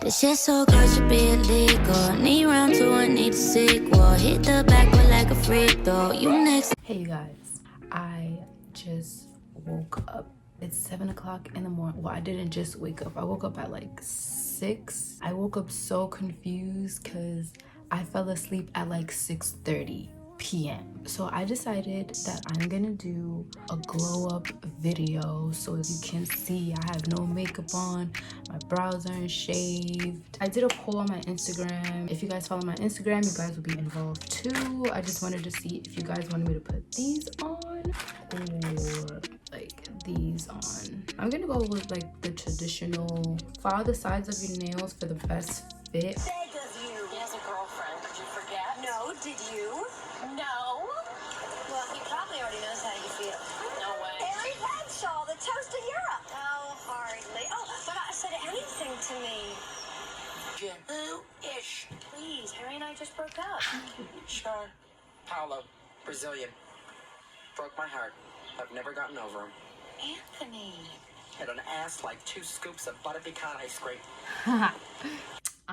This shit so cold should be illegal. Need round two, I need a sequel. Hit the backwood like a freak though. You next. Hey you guys, I just woke up. It's 7 o'clock in the morning. Well, I didn't just wake up. I woke up at like 6. I woke up so confused because I fell asleep at like 6:30 p.m. So I decided that I'm gonna do a glow up video. So as you can see, I have no makeup on, my brows aren't shaved. I did a poll on my Instagram. If you guys follow my Instagram, you guys will be involved too. I just wanted to see if you guys wanted me to put these on or like these on. I'm gonna go with like the traditional. Follow the sides of your nails for the best fit. He has a girlfriend. Did you forget? No, did you? No. Well, he probably already knows how you feel. No way. Harry Bradshaw, the toast of Europe. Oh, hardly. Oh, but I said anything to me. Jim. Who-ish. Please, Harry and I just broke up. Sure. Paolo, Brazilian. Broke my heart. I've never gotten over him. Anthony. Had an ass like 2 scoops of butter pecan ice cream. I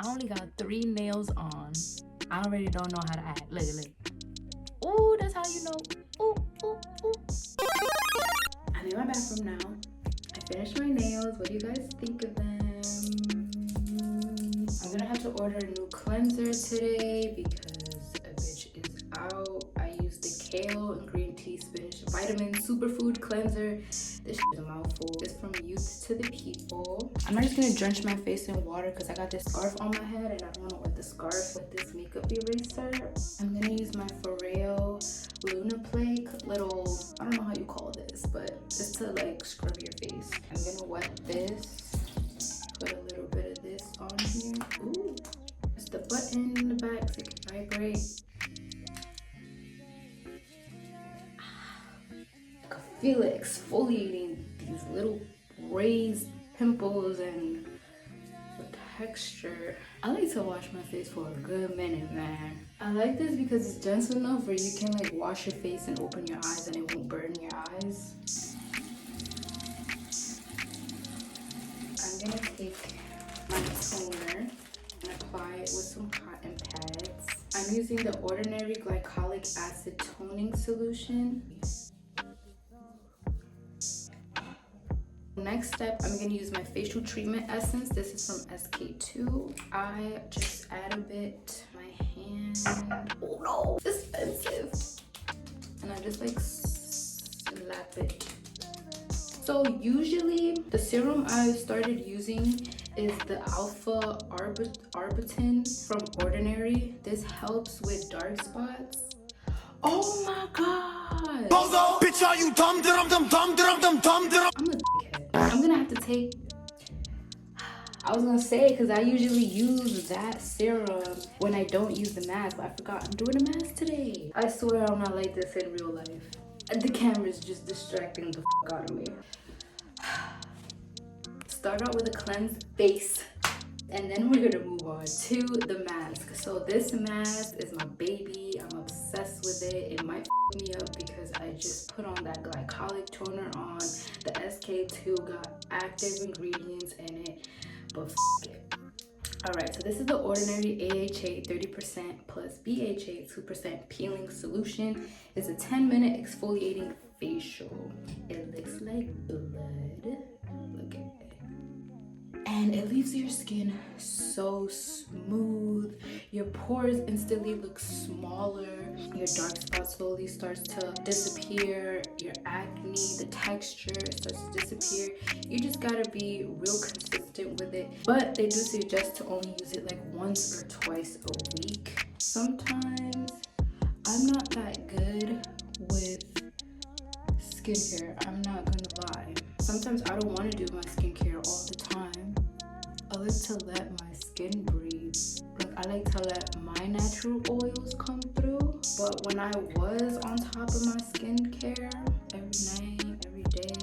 only got 3 nails on. I already don't know how to act. Look, look. Ooh, that's how you know. Ooh, ooh, ooh. I'm in my bathroom now. I finished my nails. What do you guys think of them? I'm gonna have to order a new cleanser today because a bitch is out. I used the kale and green tea spinach vitamin superfood cleanser. This shit is a mouthful. It's from Youth to the People. I'm not just gonna drench my face in water because I got this scarf on my head and I don't want to wet the scarf with this makeup eraser. I'm gonna use my Foreo Luna Plake little, I don't know how you call this, but it's to like scrub your face. I'm gonna wet this, put a little bit of this on here. Ooh, it's the button in the back so it can vibrate. I can feel it exfoliating these little raised pimples and the texture. I like to wash my face for a good minute, man. I like this because it's gentle enough where you can like wash your face and open your eyes and it won't burn your eyes. I'm gonna take my toner and apply it with some cotton pads. I'm using the Ordinary Glycolic Acid Toning Solution. Next step, I'm going to use my facial treatment essence. This is from SK2. I just add a bit to my hand. Oh no, it's expensive. And I just like slap it. So usually the serum I started using is the Alpha Arbutin from Ordinary. This helps with dark spots. Oh my god! Bitch, are you dumb, dum, dum, dum, dum, dum, dum, dum? I'm a dickhead. I'm gonna have to take. I was gonna say because I usually use that serum when I don't use the mask, but I forgot I'm doing a mask today. I swear I'm not like this in real life. The camera's just distracting the out of me. Start out with a cleansed base. And then we're gonna move on to the mask. So this mask is my baby. I'm obsessed with it. It might f me up because I just put on that glycolic toner on. The SK2 got active ingredients in it, but f it. Alright, so this is the Ordinary AHA 30% plus BHA 2% peeling solution. It's a 10-minute exfoliating facial. It looks like blood. Look at it. And it leaves your skin so smooth. Your pores instantly look smaller. Your dark spot slowly starts to disappear. Your acne, the texture starts to disappear. You just gotta be real consistent with it. But they do suggest to only use it like once or twice a week. Sometimes I'm not that good with skincare. I'm not gonna lie. Sometimes I don't want to do my skincare all the time. I like to let my skin breathe. Like I like to let my natural oils come through. But when I was on top of my skincare every night, every day,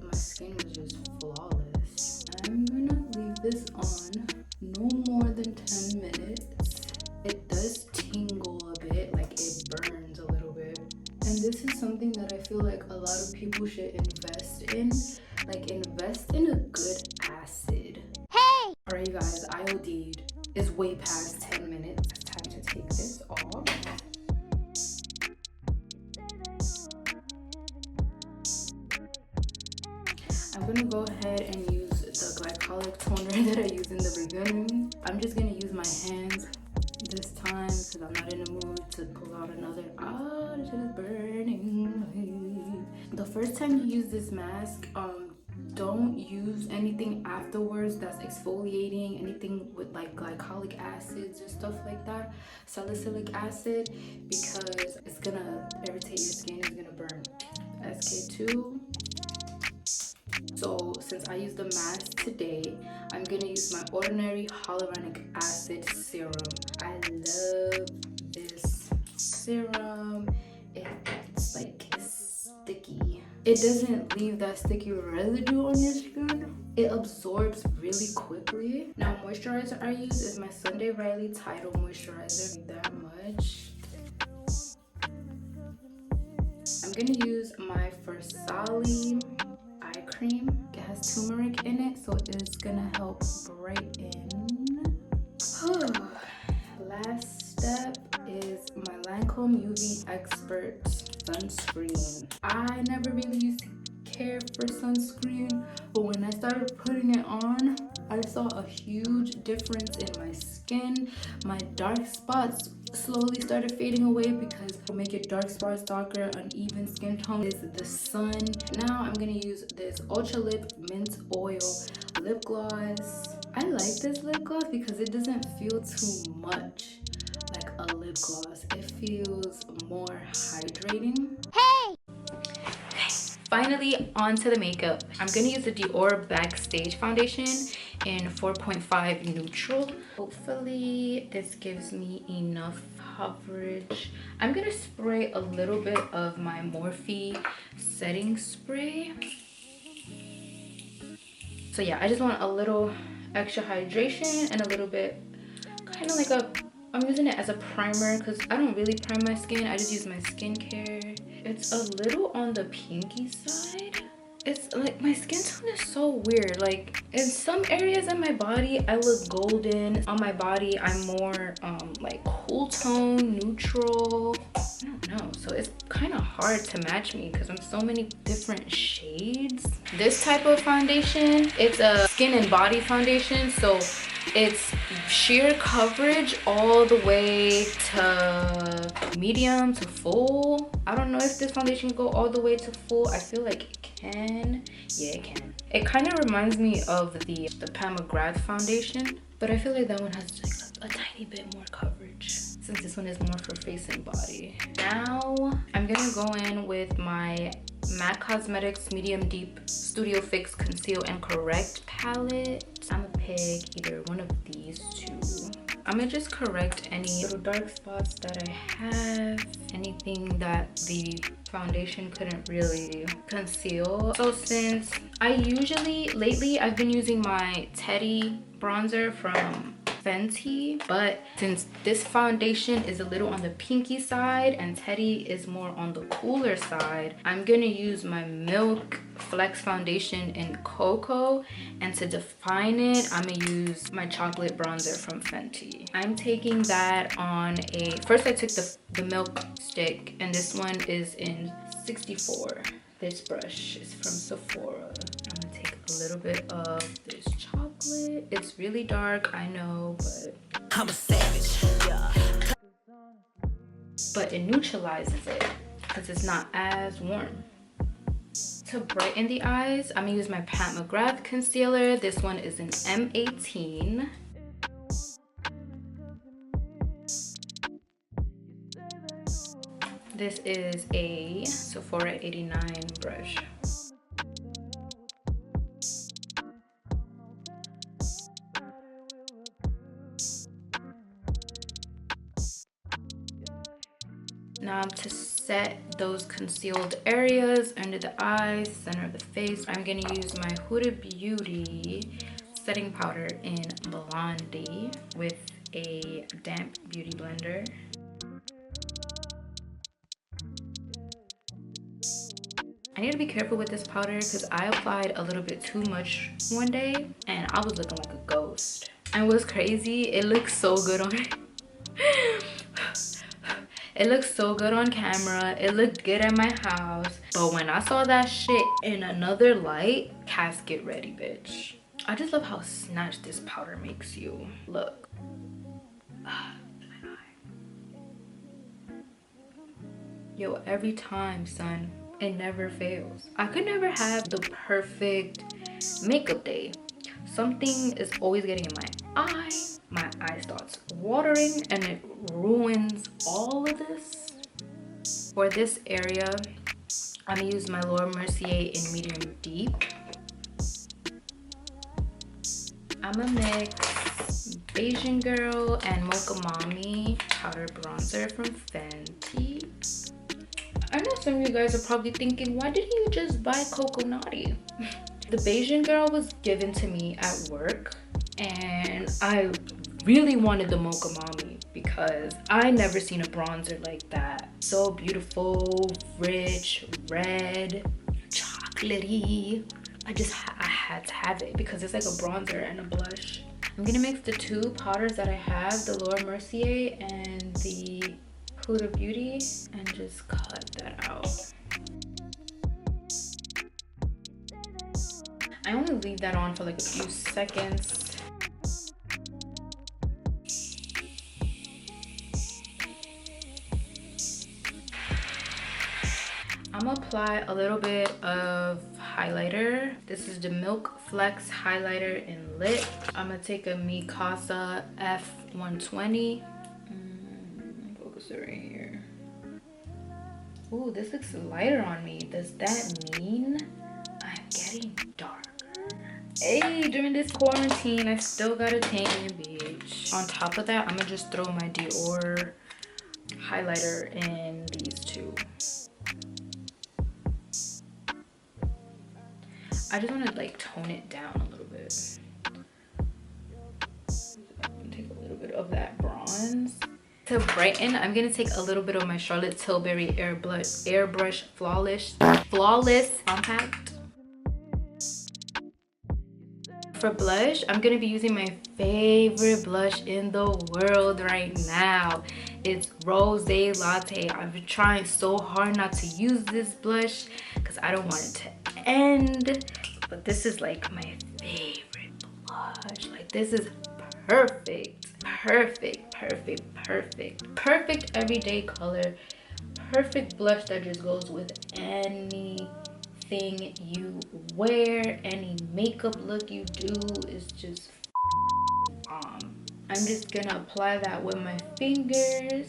my skin was just flawless. I'm gonna leave this on no more than 10 minutes. It does tingle a bit, like it burns a little bit. And this is something that I feel like a lot of people should invest in. Like invest in a good acid. Hey! Alright you guys, IOD. way past 10 minutes. It's time to take this off. I'm gonna go ahead and use the glycolic toner that I used in the beginning. I'm just gonna use my hands this time because I'm not in the mood to pull out another. Oh, this shit is burning. The first time you use this mask, don't use anything afterwards that's exfoliating, anything with like glycolic acids or stuff like that, salicylic acid, because it's gonna irritate your skin, it's gonna burn. SK2. So since I use the mask today, I'm gonna use my ordinary hyaluronic acid serum. I love this serum. It's like sticky. It doesn't leave that sticky residue on your skin. It absorbs really quickly. Now, moisturizer I use is my Sunday Riley Tidal Moisturizer. That much. I'm gonna use my Versali eye cream. It has turmeric in it, so it's gonna help brighten. Last step is my Lancome UV Expert sunscreen. I never really used to care for sunscreen, but when I started putting it on, I saw a huge difference in my skin. My dark spots slowly started fading away because to make your dark spots darker, uneven skin tone is the sun. Now I'm gonna use this Ultra Lip Mint Oil lip gloss. I like this lip gloss because it doesn't feel too much like a lip gloss. It feels more hydrating. Hey! Finally, onto the makeup. I'm gonna use the Dior Backstage Foundation in 4.5 Neutral. Hopefully, this gives me enough coverage. I'm gonna spray a little bit of my Morphe setting spray. So yeah, I just want a little extra hydration and a little bit, kind of like I'm using it as a primer because I don't really prime my skin. I just use my skincare. It's a little on the pinky side. It's like my skin tone is so weird. Like in some areas of my body, I look golden. On my body, I'm more like cool tone, neutral. I don't know. So it's kind of hard to match me because I'm so many different shades. This type of foundation, it's a skin and body foundation. So it's sheer coverage all the way to medium to full. I don't know if this foundation can go all the way to full. I feel like it can. Yeah, it can. It kind of reminds me of the Pam McGrath foundation, but I feel like that one has like a tiny bit more coverage since this one is more for face and body. Now I'm gonna go in with my MAC Cosmetics Medium Deep Studio Fix Conceal and Correct palette. I'm gonna pick either one of these two. I'm gonna just correct any little dark spots that I have, anything that the foundation couldn't really conceal. So since lately I've been using my Teddy bronzer from FENTY, but since this foundation is a little on the pinky side and Teddy is more on the cooler side, I'm gonna use my Milk Flex foundation in Cocoa, and to define it, I'm gonna use my chocolate bronzer from FENTY. I'm taking that on first I took the milk stick, and this one is in 64. This brush is from Sephora. I'm gonna take a little bit of this chocolate. It's really dark, I know, but I'm a savage. Yeah. But it neutralizes it because it's not as warm. To brighten the eyes, I'm gonna use my Pat McGrath concealer. This one is an M18. This is a Sephora 89 brush. Now to set those concealed areas under the eyes, center of the face, I'm gonna use my Huda Beauty setting powder in Blondie with a damp beauty blender. I need to be careful with this powder because I applied a little bit too much one day and I was looking like a ghost. And what's crazy, it looks so good on it looks so good on camera. It looked good at my house. But when I saw that shit in another light, casket ready, bitch. I just love how snatched this powder makes you look. Yo, every time, son, it never fails. I could never have the perfect makeup day. Something is always getting in my eye starts watering, and it ruins all of this. For this area, I'm gonna use my Laura Mercier in medium deep. I'm gonna mix Asian Girl and Mocha Mommy powder bronzer from Fenty. I know some of you guys are probably thinking, why didn't you just buy Coco Naughty? The Bayesian Girl was given to me at work, and I really wanted the Mocha Mommy because I never seen a bronzer like that. So beautiful, rich, red, chocolatey. I had to have it because it's like a bronzer and a blush. I'm gonna mix the two powders that I have, the Laura Mercier and the Huda Beauty, and just cut that out. I only leave that on for like a few seconds. I'm gonna apply a little bit of highlighter. This is the Milk Flex highlighter in Lit. I'm gonna take a Mikasa F120. Focus it right here. Ooh, this looks lighter on me. Does that mean I'm getting darker? Hey, during this quarantine, I still got a tan, bitch. On top of that, I'm gonna just throw my Dior highlighter in these two. I just want to like tone it down a little bit. Take a little bit of that bronze. To brighten, I'm gonna take a little bit of my Charlotte Tilbury Airbrush Flawless Compact. For blush, I'm gonna be using my favorite blush in the world right now. It's Rose Latte. I've been trying so hard not to use this blush because I don't want it to end. But this is like my favorite blush. Like, this is perfect. Perfect everyday color. Perfect blush that just goes with anything you wear, any makeup look you do. Is just I'm just gonna apply that with my fingers.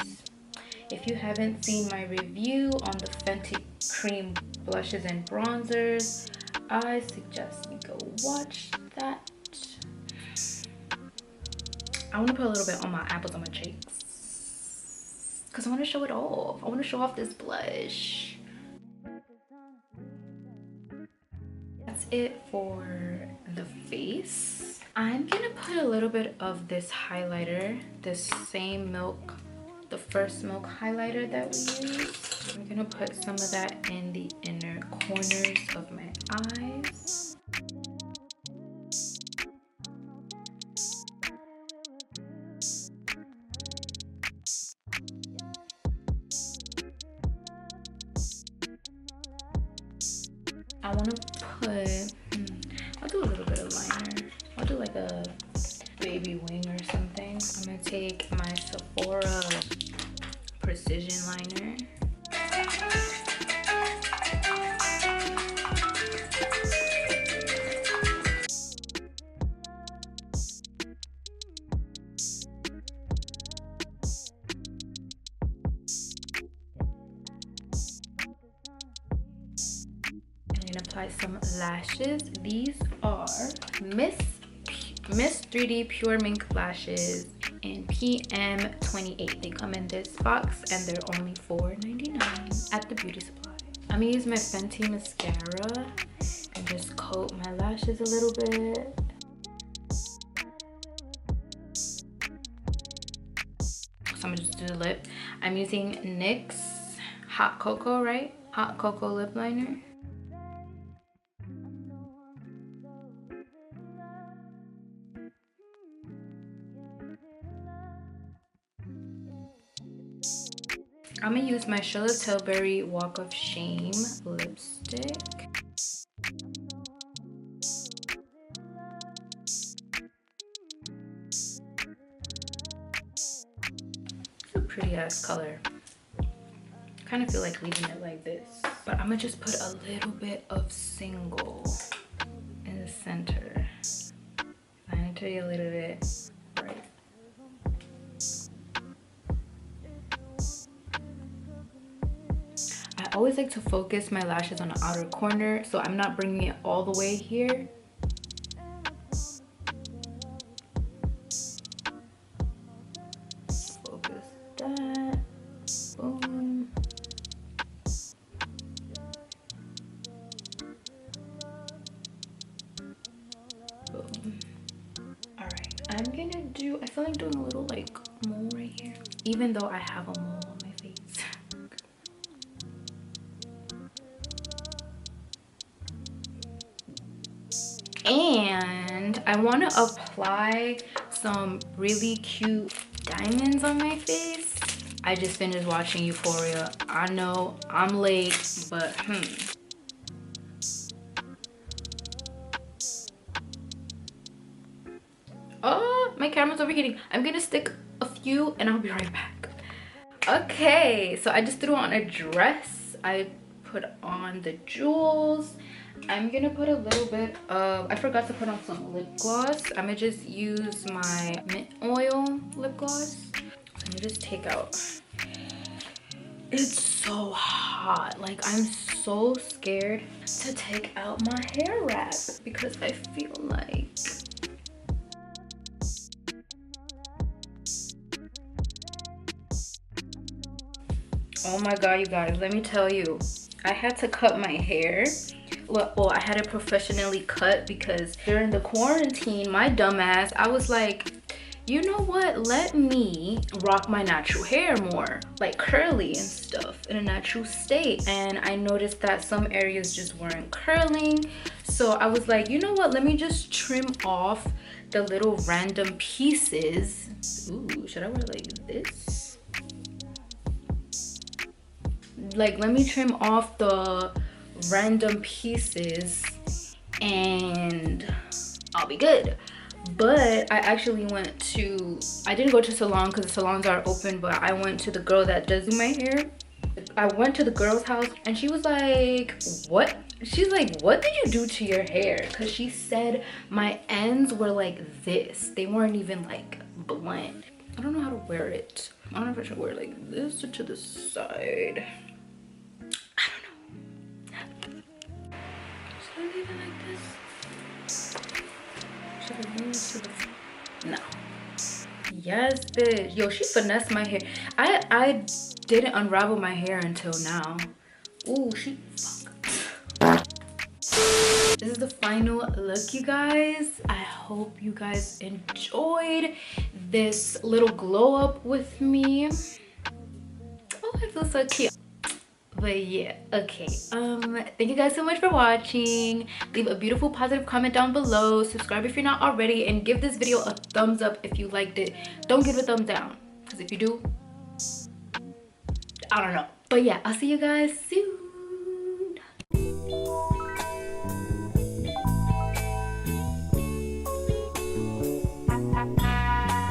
If you haven't seen my review on the Fenty cream blushes and bronzers, I suggest you go watch that. I want to put a little bit on my apples on my cheeks because I want to show it off. I want to show off this blush. That's it for the face. I'm gonna put a little bit of this highlighter, this same Milk, the first Milk highlighter that we used. I'm gonna put some of that in the inner corners of my eyes. I want to put, I'll do a little bit of liner. I'll do like a baby wing or something. I'm going to take my Sephora Precision Liner. Apply some lashes. These are Miss 3D Pure Mink lashes in PM28. They come in this box and they're only $4.99 at the beauty supply. I'm gonna use my Fenty mascara and just coat my lashes a little bit. So I'm gonna just do the lip. I'm using NYX Hot Cocoa, right? Hot Cocoa lip liner. I'm gonna use my Charlotte Tilbury Walk of Shame lipstick. It's a pretty ass color. I kind of feel like leaving it like this, but I'm gonna just put a little bit of single in the center. I'm gonna tell you a little bit right. I always like to focus my lashes on the outer corner, so I'm not bringing it all the way here. Focus that. Boom. Boom. Alright, I'm gonna do, I feel like doing a little like mole right here, even though I have a mole on my face. And I want to apply some really cute diamonds on my face. I just finished watching Euphoria. I know I'm late, but oh, my camera's overheating. I'm gonna stick a few and I'll be right back. Okay, so I just threw on a dress. I put on the jewels. I'm gonna put a little bit of, I forgot to put on some lip gloss. I'm gonna just use my mint oil lip gloss. So I'm gonna just take out. It's so hot. Like, I'm so scared to take out my hair wrap because I feel like oh my god, you guys, let me tell you, I had to cut my hair. Well, I had it professionally cut because during the quarantine, my dumbass, I was like, you know what, let me rock my natural hair more, like curly and stuff in a natural state. And I noticed that some areas just weren't curling, so I was like, you know what, let me just trim off the little random pieces. Ooh, should I wear like this? Like, let me trim off the random pieces and I'll be good. But I actually went to, I didn't go to salon because the salons are open, but I went to the girl that does my hair. I went to the girl's house and she was like, what? She's like, what did you do to your hair? Because she said my ends were like this. They weren't even like blend. I don't know how to wear it. I don't know if I should wear it like this or to the side. No. Yes, bitch. Yo, she finessed my hair. I didn't unravel my hair until now. Ooh, she fuck. This is the final look, you guys. I hope you guys enjoyed this little glow up with me. Oh, I feel so cute. But yeah, okay, thank you guys so much for watching. Leave a beautiful positive comment down below, subscribe if you're not already, and give this video a thumbs up if you liked it. Don't give it a thumbs down, because if you do, I don't know. But yeah, I'll see you guys soon.